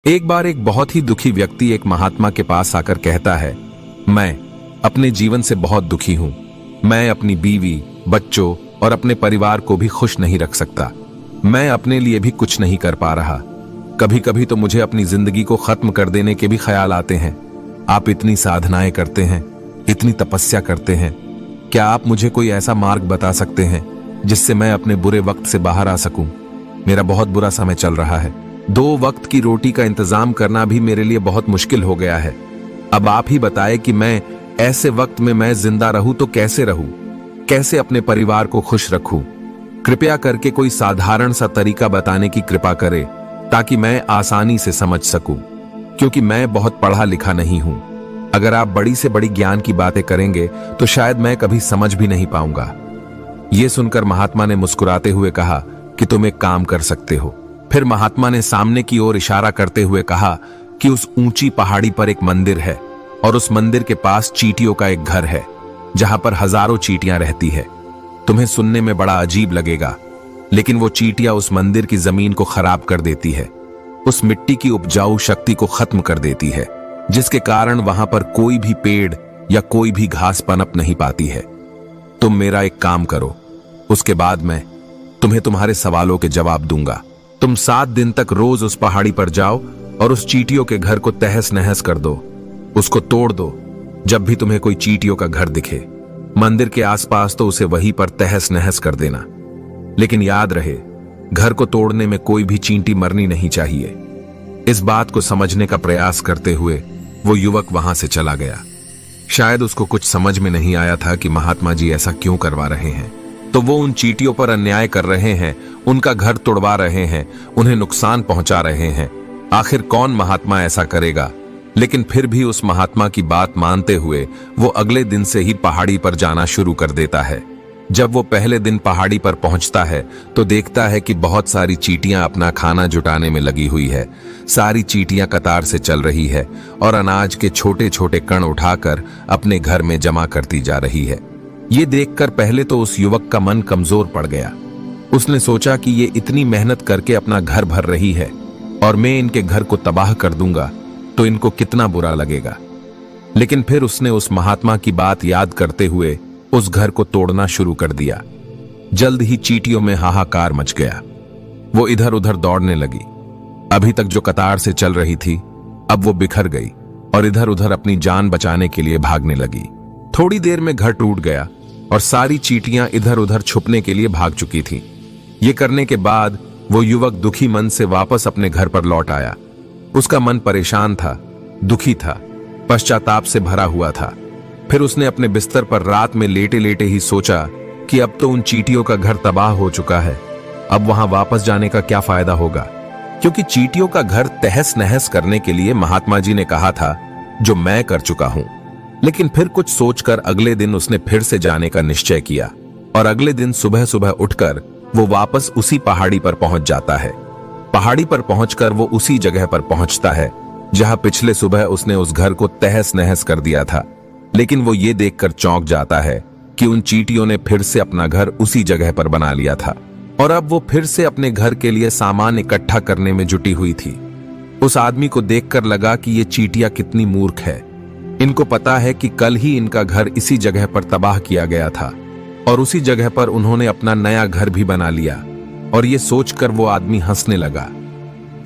एक बार एक बहुत ही दुखी व्यक्ति एक महात्मा के पास आकर कहता है, मैं अपने जीवन से बहुत दुखी हूं। मैं अपनी बीवी, बच्चों और अपने परिवार को भी खुश नहीं रख सकता। मैं अपने लिए भी कुछ नहीं कर पा रहा। कभी कभी तो मुझे अपनी जिंदगी को खत्म कर देने के भी ख्याल आते हैं। आप इतनी साधनाएं करते हैं, इतनी तपस्या करते हैं, क्या आप मुझे कोई ऐसा मार्ग बता सकते हैं जिससे मैं अपने बुरे वक्त से बाहर आ सकूं? मेरा बहुत बुरा समय चल रहा है। 2 वक्त की रोटी का इंतजाम करना भी मेरे लिए बहुत मुश्किल हो गया है। अब आप ही बताएं कि मैं ऐसे वक्त में मैं जिंदा रहूं तो कैसे रहूं, कैसे अपने परिवार को खुश रखूं? कृपया करके कोई साधारण सा तरीका बताने की कृपा करें ताकि मैं आसानी से समझ सकूं, क्योंकि मैं बहुत पढ़ा लिखा नहीं हूं। अगर आप बड़ी से बड़ी ज्ञान की बातें करेंगे तो शायद मैं कभी समझ भी नहीं पाऊंगा। यह सुनकर महात्मा ने मुस्कुराते हुए कहा कि तुम एक काम कर सकते हो। फिर महात्मा ने सामने की ओर इशारा करते हुए कहा कि उस ऊंची पहाड़ी पर एक मंदिर है और उस मंदिर के पास चींटियों का एक घर है जहां पर हजारों चींटियां रहती है। तुम्हें सुनने में बड़ा अजीब लगेगा, लेकिन वो चींटियां उस मंदिर की जमीन को खराब कर देती है, उस मिट्टी की उपजाऊ शक्ति को खत्म कर देती है, जिसके कारण वहां पर कोई भी पेड़ या कोई भी घास पनप नहीं पाती है। तुम मेरा एक काम करो, उसके बाद मैं तुम्हें तुम्हारे सवालों के जवाब दूंगा। तुम 7 दिन तक रोज उस पहाड़ी पर जाओ और उस चींटियों के घर को तहस नहस कर दो, उसको तोड़ दो। जब भी तुम्हें कोई चींटियों का घर दिखे मंदिर के आसपास तो उसे वहीं पर तहस नहस कर देना। लेकिन याद रहे, घर को तोड़ने में कोई भी चींटी मरनी नहीं चाहिए। इस बात को समझने का प्रयास करते हुए वो युवक वहां से चला गया। शायद उसको कुछ समझ में नहीं आया था कि महात्मा जी ऐसा क्यों करवा रहे हैं। तो वो उन चींटियों पर अन्याय कर रहे हैं, उनका घर तोड़वा रहे हैं, उन्हें नुकसान पहुंचा रहे हैं। आखिर कौन महात्मा ऐसा करेगा? लेकिन फिर भी उस महात्मा की बात मानते हुए वो अगले दिन से ही पहाड़ी पर जाना शुरू कर देता है। जब वो पहले दिन पहाड़ी पर पहुंचता है तो देखता है कि बहुत सारी चींटियां अपना खाना जुटाने में लगी हुई है। सारी चींटियां कतार से चल रही है और अनाज के छोटे छोटे कण उठाकर अपने घर में जमा करती जा रही है। ये देखकर पहले तो उस युवक का मन कमजोर पड़ गया। उसने सोचा कि ये इतनी मेहनत करके अपना घर भर रही है और मैं इनके घर को तबाह कर दूंगा तो इनको कितना बुरा लगेगा। लेकिन फिर उसने उस महात्मा की बात याद करते हुए उस घर को तोड़ना शुरू कर दिया। जल्द ही चींटियों में हाहाकार मच गया। वो इधर उधर दौड़ने लगी। अभी तक जो कतार से चल रही थी अब वो बिखर गई और इधर उधर अपनी जान बचाने के लिए भागने लगी। थोड़ी देर में घर टूट गया और सारी चींटियां इधर उधर छुपने के लिए भाग चुकी थीं। ये करने के बाद वो युवक दुखी मन से वापस अपने घर पर लौट आया। उसका मन परेशान था, दुखी था, पश्चाताप से भरा हुआ था। फिर उसने अपने बिस्तर पर रात में लेटे लेटे ही सोचा कि अब तो उन चींटियों का घर तबाह हो चुका है, अब वहां वापस जाने का क्या फायदा होगा, क्योंकि चींटियों का घर तहस नहस करने के लिए महात्मा जी ने कहा था, जो मैं कर चुका हूं। लेकिन फिर कुछ सोचकर अगले दिन उसने फिर से जाने का निश्चय किया और अगले दिन सुबह सुबह उठकर वो वापस उसी पहाड़ी पर पहुंच जाता है। पहाड़ी पर पहुंचकर वो उसी जगह पर पहुंचता है जहां पिछले सुबह उसने उस घर को तहस नहस कर दिया था। लेकिन वो ये देखकर चौंक जाता है कि उन चींटियों ने फिर से अपना घर उसी जगह पर बना लिया था और अब वो फिर से अपने घर के लिए सामान इकट्ठा करने में जुटी हुई थी। उस आदमी को देखकर लगा कि ये चींटियां कितनी मूर्ख है। इनको पता है कि कल ही इनका घर इसी जगह पर तबाह किया गया था और उसी जगह पर उन्होंने अपना नया घर भी बना लिया। और ये सोचकर वो आदमी हंसने लगा।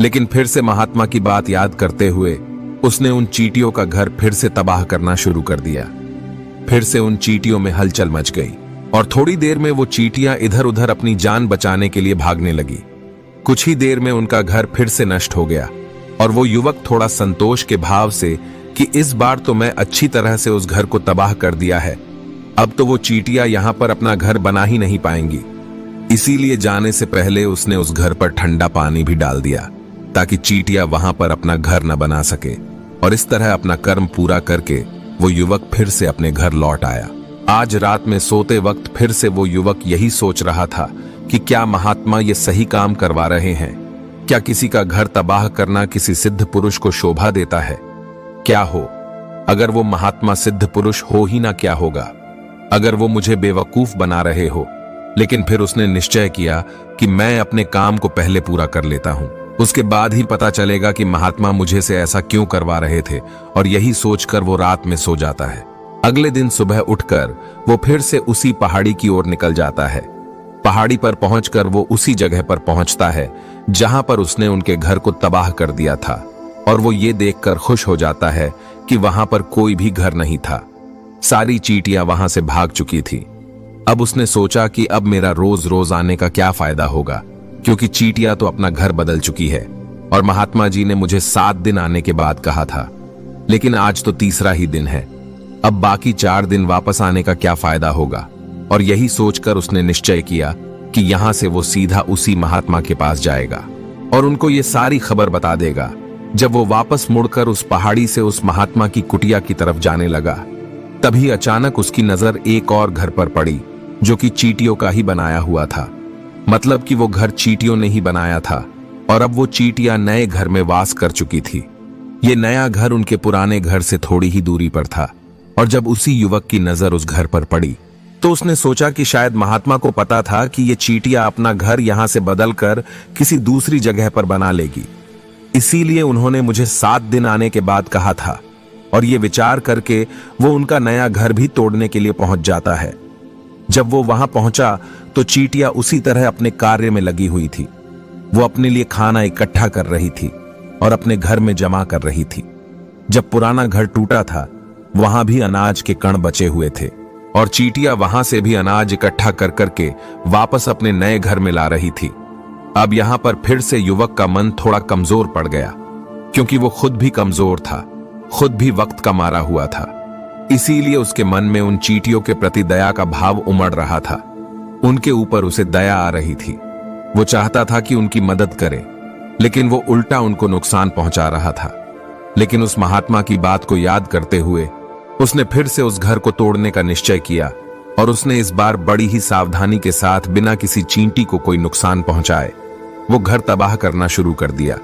लेकिन फिर से महात्मा की बात याद करते हुए उसने उन चींटियों का घर फिर से तबाह करना शुरू कर दिया। फिर से उन चींटियों में हलचल मच गई और थोड़ी देर में वो चींटियां इधर उधर अपनी जान बचाने के लिए भागने लगी। कुछ ही देर में उनका घर फिर से नष्ट हो गया और वो युवक थोड़ा संतोष के भाव से कि इस बार तो मैं अच्छी तरह से उस घर को तबाह कर दिया है, अब तो वो चींटियां यहां पर अपना घर बना ही नहीं पाएंगी। इसीलिए जाने से पहले उसने उस घर पर ठंडा पानी भी डाल दिया ताकि चींटियां वहां पर अपना घर न बना सके। और इस तरह अपना कर्म पूरा करके वो युवक फिर से अपने घर लौट आया। आज रात में सोते वक्त फिर से वो युवक यही सोच रहा था कि क्या महात्मा ये सही काम करवा रहे हैं? क्या किसी का घर तबाह करना किसी सिद्ध पुरुष को शोभा देता है? क्या हो अगर वो महात्मा सिद्ध पुरुष हो ही ना, क्या होगा अगर वो मुझे बेवकूफ बना रहे हो? लेकिन फिर उसने निश्चय किया कि मैं अपने काम को पहले पूरा कर लेता हूं। उसके बाद ही पता चलेगा कि महात्मा मुझे से ऐसा क्यों करवा रहे थे, और यही सोचकर वो रात में सो जाता है। अगले दिन सुबह उठकर वो फिर से उसी पहाड़ी की ओर निकल जाता है। पहाड़ी पर पहुंचकर वो उसी जगह पर पहुंचता है जहां पर उसने उनके घर को तबाह कर दिया था, और वो ये देखकर खुश हो जाता है कि वहां पर कोई भी घर नहीं था। सारी चींटियां वहां से भाग चुकी थी। अब उसने सोचा कि अब मेरा रोज रोज आने का क्या फायदा होगा, क्योंकि चींटियां तो अपना घर बदल चुकी है, और महात्मा जी ने मुझे 7 दिन आने के बाद कहा था, लेकिन आज तो तीसरा ही दिन है। अब बाकी 4 दिन वापस आने का क्या फायदा होगा। और यही सोचकर उसने निश्चय किया कि यहां से वो सीधा उसी महात्मा के पास जाएगा और उनको ये सारी खबर बता देगा। जब वो वापस मुड़कर उस पहाड़ी से उस महात्मा की कुटिया की तरफ जाने लगा, तभी अचानक उसकी नजर एक और घर पर पड़ी जो कि चींटियों का ही बनाया हुआ था। मतलब कि वो घर चींटियों ने ही बनाया था, और अब वो चींटियां नए घर में वास कर चुकी थी। ये नया घर उनके पुराने घर से थोड़ी ही दूरी पर था, और जब उसी युवक की नजर उस घर पर पड़ी तो उसने सोचा कि शायद महात्मा को पता था कि ये चींटियां अपना घर यहां से बदलकर किसी दूसरी जगह पर बना लेगी, इसीलिए उन्होंने मुझे 7 दिन आने के बाद कहा था। और ये विचार करके वो उनका नया घर भी तोड़ने के लिए पहुंच जाता है। जब वो वहां पहुंचा तो चींटियां उसी तरह अपने कार्य में लगी हुई थी। वो अपने लिए खाना इकट्ठा कर रही थी और अपने घर में जमा कर रही थी। जब पुराना घर टूटा था, वहां भी अनाज के कण बचे हुए थे, और चींटियां वहां से भी अनाज इकट्ठा कर करके वापस अपने नए घर में ला रही थी। अब यहां पर फिर से युवक का मन थोड़ा कमजोर पड़ गया, क्योंकि वो खुद भी कमजोर था, खुद भी वक्त का मारा हुआ था। इसीलिए उसके मन में उन चींटियों के प्रति दया का भाव उमड़ रहा था। उनके ऊपर उसे दया आ रही थी। वो चाहता था कि उनकी मदद करे, लेकिन वो उल्टा उनको नुकसान पहुंचा रहा था। लेकिन उस महात्मा की बात को याद करते हुए उसने फिर से उस घर को तोड़ने का निश्चय किया, और उसने इस बार बड़ी ही सावधानी के साथ बिना किसी चींटी को कोई नुकसान पहुंचाए वो घर तबाह करना शुरू कर दिया।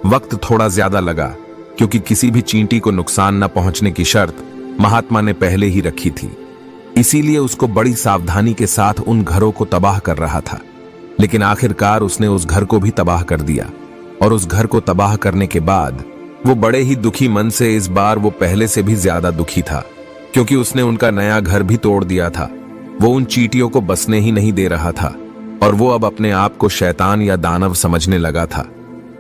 वक्त थोड़ा ज्यादा लगा, क्योंकि किसी भी चींटी को नुकसान न पहुंचने की शर्त महात्मा ने पहले ही रखी थी। इसीलिए उसको बड़ी सावधानी के साथ उन घरों को तबाह कर रहा था। लेकिन आखिरकार उसने उस घर को भी तबाह कर दिया, और उस घर को तबाह करने के बाद वो बड़े ही दुखी मन से, इस बार वो पहले से भी ज्यादा दुखी था, क्योंकि उसने उनका नया घर भी तोड़ दिया था। वो उन चींटियों को बसने ही नहीं दे रहा था, और वो अब अपने आप को शैतान या दानव समझने लगा था।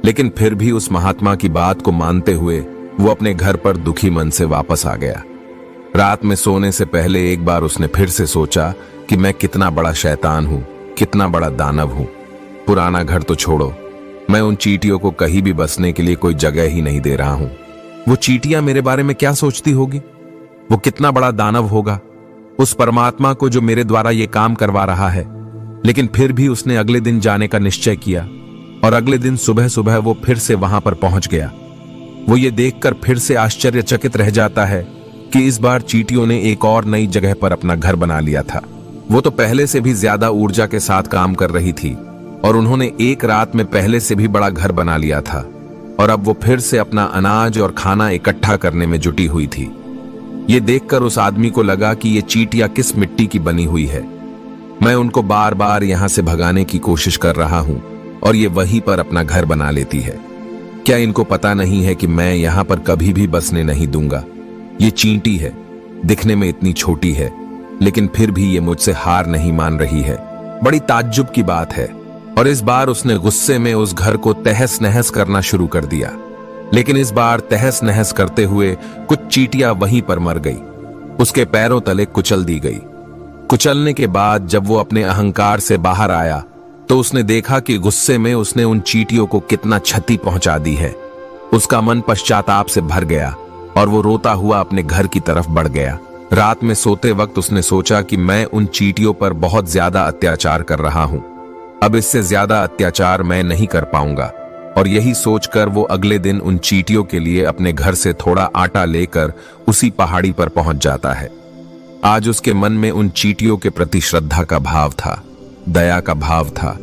लेकिन फिर भी उस महात्मा की बात को मानते हुए वो अपने घर पर दुखी मन से वापस आ गया। रात में सोने से पहले एक बार उसने फिर से सोचा कि मैं कितना बड़ा शैतान हूं, कितना बड़ा दानव हूं। पुराना घर तो छोड़ो, मैं उन चींटियों को कहीं भी बसने के लिए कोई जगह ही नहीं दे रहा हूं। वो चींटियां मेरे बारे में क्या सोचती होगी? वो कितना बड़ा दानव होगा उस परमात्मा को जो मेरे द्वारा ये काम करवा रहा है। लेकिन फिर भी उसने अगले दिन जाने का निश्चय किया, और अगले दिन सुबह सुबह वो फिर से वहां पर पहुंच गया। वो ये देखकर फिर से आश्चर्यचकित रह जाता है कि इस बार चींटियों ने एक और नई जगह पर अपना घर बना लिया था। वो तो पहले से भी ज्यादा ऊर्जा के साथ काम कर रही थी, और उन्होंने एक रात में पहले से भी बड़ा घर बना लिया था, और अब वो फिर से अपना अनाज और खाना इकट्ठा करने में जुटी हुई थी। ये देखकर उस आदमी को लगा कि ये चींटियां किस मिट्टी की बनी हुई है। मैं उनको बार बार यहां से भगाने की कोशिश कर रहा हूं, और ये वहीं पर अपना घर बना लेती है। क्या इनको पता नहीं है कि मैं यहां पर कभी भी बसने नहीं दूंगा? ये चींटी है, दिखने में इतनी छोटी है, लेकिन फिर भी ये मुझसे हार नहीं मान रही है। बड़ी ताज्जुब की बात है। और इस बार उसने गुस्से में उस घर को तहस नहस करना शुरू कर दिया। लेकिन इस बार तहस नहस करते हुए कुछ चींटियां वहीं पर मर गई, उसके पैरों तले कुचल दी गई। कुचलने के बाद जब वो अपने अहंकार से बाहर आया तो उसने देखा कि गुस्से में उसने उन चींटियों को कितना क्षति पहुंचा दी है। उसका मन पश्चाताप से भर गया, और वो रोता हुआ अपने घर की तरफ बढ़ गया। रात में सोते वक्त उसने सोचा कि मैं उन चींटियों पर बहुत ज्यादा अत्याचार कर रहा हूं, अब इससे ज्यादा अत्याचार मैं नहीं कर पाऊंगा। और यही सोचकर वो अगले दिन उन चींटियों के लिए अपने घर से थोड़ा आटा लेकर उसी पहाड़ी पर पहुंच जाता है। आज उसके मन में उन चींटियों के प्रति श्रद्धा का भाव था, दया का भाव था।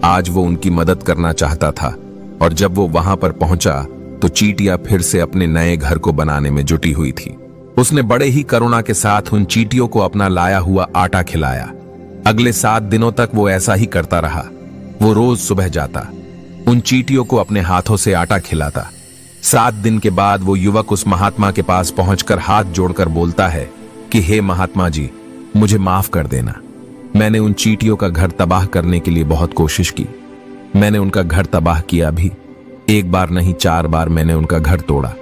आज वो उनकी मदद करना चाहता था, और जब वो वहां पर पहुंचा तो चींटियां फिर से अपने नए घर को बनाने में जुटी हुई थी। उसने बड़े ही करुणा के साथ उन चींटियों को अपना लाया हुआ आटा खिलाया। अगले 7 दिनों तक वो ऐसा ही करता रहा। वो रोज सुबह जाता, उन चींटियों को अपने हाथों से आटा खिलाता। 7 दिन के बाद वो युवक उस महात्मा के पास पहुंचकर हाथ जोड़कर बोलता है कि हे महात्मा जी, मुझे माफ कर देना। मैंने उन चींटियों का घर तबाह करने के लिए बहुत कोशिश की। मैंने उनका घर तबाह किया भी। 1 बार नहीं 4 बार मैंने उनका घर तोड़ा।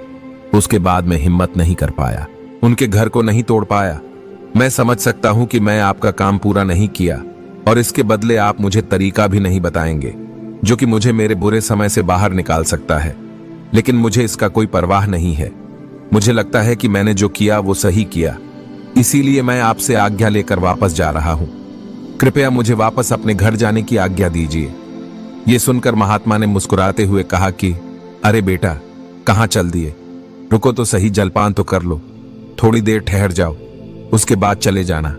उसके बाद मैं हिम्मत नहीं कर पाया, उनके घर को नहीं तोड़ पाया। मैं समझ सकता हूं कि मैं आपका काम पूरा नहीं किया और इसके बदले आप मुझे तरीका भी नहीं बताएंगे जो कि मुझे मेरे बुरे समय से बाहर निकाल सकता है, लेकिन मुझे इसका कोई परवाह नहीं है। मुझे लगता है कि मैंने जो किया वो सही किया, इसीलिए मैं आपसे आज्ञा लेकर वापस जा रहा हूं। कृपया मुझे वापस अपने घर जाने की आज्ञा दीजिए। यह सुनकर महात्मा ने मुस्कुराते हुए कहा कि अरे बेटा, कहां चल दिए? रुको तो सही, जलपान तो कर लो, थोड़ी देर ठहर जाओ, उसके बाद चले जाना।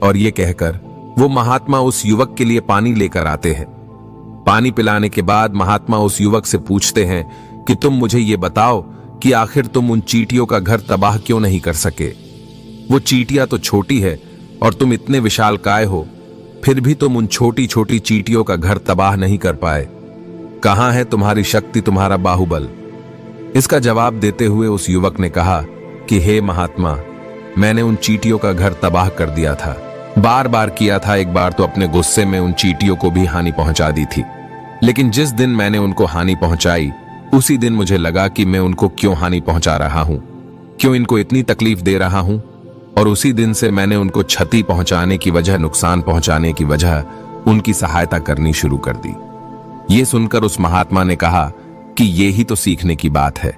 और ये कहकर वो महात्मा उस युवक के लिए पानी लेकर आते हैं। पानी पिलाने के बाद महात्मा उस युवक से पूछते हैं कि तुम मुझे ये बताओ कि आखिर तुम उन चींटियों का घर तबाह क्यों नहीं कर सके? वो चींटियां तो छोटी है और तुम इतने विशालकाय हो, फिर भी तुम उन छोटी छोटी चींटियों का घर तबाह नहीं कर पाए। कहां है तुम्हारी शक्ति, तुम्हारा बाहुबल? इसका जवाब देते हुए उस युवक ने कहा कि हे महात्मा, मैंने उन चींटियों का घर तबाह कर दिया था, बार बार किया था। एक बार तो अपने गुस्से में उन चींटियों को भी हानि पहुंचा दी थी, लेकिन जिस दिन मैंने उनको हानि पहुंचाई उसी दिन मुझे लगा कि मैं उनको क्यों हानि पहुंचा रहा हूं, क्यों इनको इतनी तकलीफ दे रहा हूं, और उसी दिन से मैंने उनको क्षति पहुंचाने की वजह, नुकसान पहुंचाने की वजह उनकी सहायता करनी शुरू कर दी। यह सुनकर उस महात्मा ने कहा कि यह ही तो सीखने की बात है।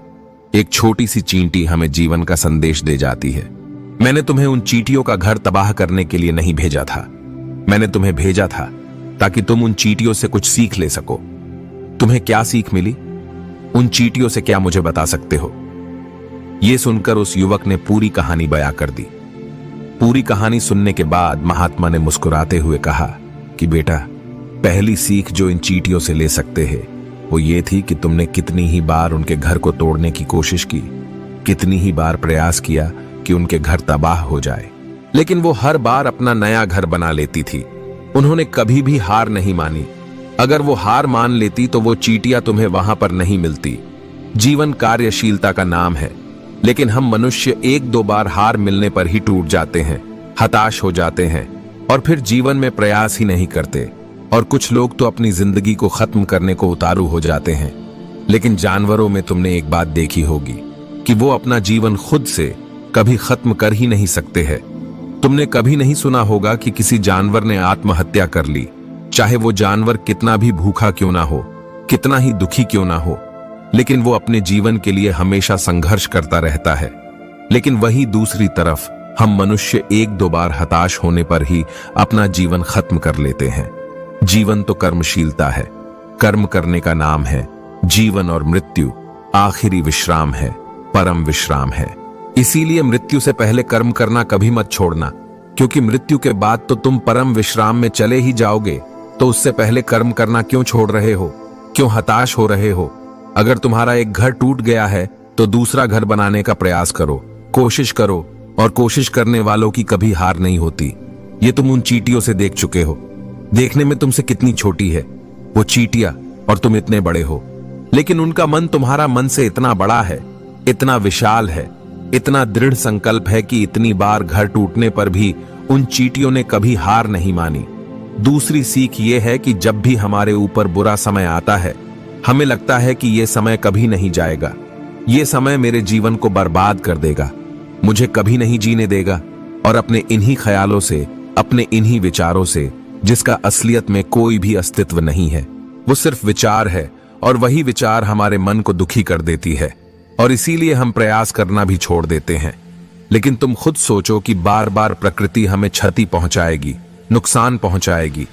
एक छोटी सी चींटी हमें जीवन का संदेश दे जाती है। मैंने तुम्हें उन चींटियों का घर तबाह करने के लिए नहीं भेजा था, मैंने तुम्हें भेजा था ताकि तुम उन चींटियों से कुछ सीख ले सको। तुम्हें क्या सीख मिली? उन चींटियों से क्या मुझे बता सकते हो? यह सुनकर उस युवक ने पूरी कहानी बयां कर दी। पूरी कहानी सुनने के बाद महात्मा ने मुस्कुराते हुए कहा कि बेटा, पहली सीख जो इन चींटियों से ले सकते हैं वो ये थी कि तुमने कितनी ही बार उनके घर को तोड़ने की कोशिश की, कितनी ही बार प्रयास किया कि उनके घर तबाह हो जाए, लेकिन वो हर बार अपना नया घर बना लेती थी। उन्होंने कभी भी हार नहीं मानी। अगर वो हार मान लेती तो वो चींटियां तुम्हें वहां पर नहीं मिलती। जीवन कार्यशीलता का नाम है, लेकिन हम मनुष्य 1-2 बार हार मिलने पर ही टूट जाते हैं, हताश हो जाते हैं और फिर जीवन में प्रयास ही नहीं करते। और कुछ लोग तो अपनी जिंदगी को खत्म करने को उतारू हो जाते हैं। लेकिन जानवरों में तुमने एक बात देखी होगी कि वो अपना जीवन खुद से कभी खत्म कर ही नहीं सकते हैं। तुमने कभी नहीं सुना होगा कि किसी जानवर ने आत्महत्या कर ली, चाहे वो जानवर कितना भी भूखा क्यों ना हो, कितना ही दुखी क्यों ना हो, लेकिन वो अपने जीवन के लिए हमेशा संघर्ष करता रहता है। लेकिन वही दूसरी तरफ हम मनुष्य 1-2 बार हताश होने पर ही अपना जीवन खत्म कर लेते हैं। जीवन तो कर्मशीलता है, कर्म करने का नाम है। जीवन और मृत्यु आखिरी विश्राम है, परम विश्राम है। इसीलिए मृत्यु से पहले कर्म करना कभी मत छोड़ना, क्योंकि मृत्यु के बाद तो तुम परम विश्राम में चले ही जाओगे। तो उससे पहले कर्म करना क्यों छोड़ रहे हो? क्यों हताश हो रहे हो? अगर तुम्हारा एक घर टूट गया है तो दूसरा घर बनाने का प्रयास करो, कोशिश करो, और कोशिश करने वालों की कभी हार नहीं होती। ये तुम उन चींटियों से देख चुके हो। देखने में तुमसे कितनी छोटी है वो चींटियां और तुम इतने बड़े हो, लेकिन उनका मन तुम्हारा मन से इतना बड़ा है, इतना विशाल है, इतना दृढ़ संकल्प है कि इतनी बार घर टूटने पर भी उन चींटियों ने कभी हार नहीं मानी। दूसरी सीख ये है कि जब भी हमारे ऊपर बुरा समय आता है, हमें लगता है कि यह समय कभी नहीं जाएगा, यह समय मेरे जीवन को बर्बाद कर देगा, मुझे कभी नहीं जीने देगा। और अपने इन्हीं ख्यालों से, अपने इन्हीं विचारों से, जिसका असलियत में कोई भी अस्तित्व नहीं है, वो सिर्फ विचार है, और वही विचार हमारे मन को दुखी कर देती है, और इसीलिए हम प्रयास करना भी छोड़ देते हैं। लेकिन तुम खुद सोचो कि बार बार प्रकृति हमें क्षति पहुंचाएगी, नुकसान पहुंचाएगी,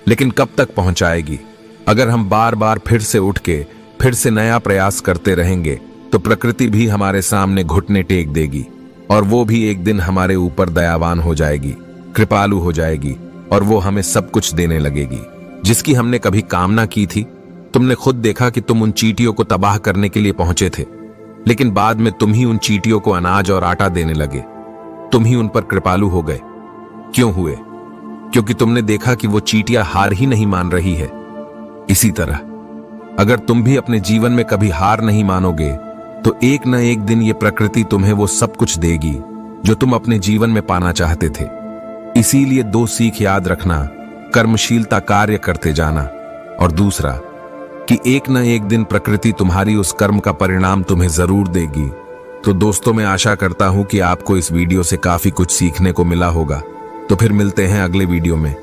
लेकिन कब तक पहुंचाएगी? अगर हम बार बार फिर से उठ के फिर से नया प्रयास करते रहेंगे तो प्रकृति भी हमारे सामने घुटने टेक देगी, और वो भी एक दिन हमारे ऊपर दयावान हो जाएगी, कृपालु हो जाएगी, और वो हमें सब कुछ देने लगेगी जिसकी हमने कभी कामना की थी। तुमने खुद देखा कि तुम उन चींटियों को तबाह करने के लिए पहुंचे थे, लेकिन बाद में तुम ही उन चींटियों को अनाज और आटा देने लगे। तुम ही उन पर कृपालु हो गए। क्यों हुए? क्योंकि तुमने देखा कि वो चींटियां हार ही नहीं मान रही है। इसी तरह अगर तुम भी अपने जीवन में कभी हार नहीं मानोगे तो एक न एक दिन ये प्रकृति तुम्हें वो सब कुछ देगी जो तुम अपने जीवन में पाना चाहते थे। इसीलिए दो सीख याद रखना, कर्मशीलता कार्य करते जाना, और दूसरा कि एक न एक दिन प्रकृति तुम्हारी उस कर्म का परिणाम तुम्हें जरूर देगी। तो दोस्तों, मैं आशा करता हूं कि आपको इस वीडियो से काफी कुछ सीखने को मिला होगा। तो फिर मिलते हैं अगले वीडियो में।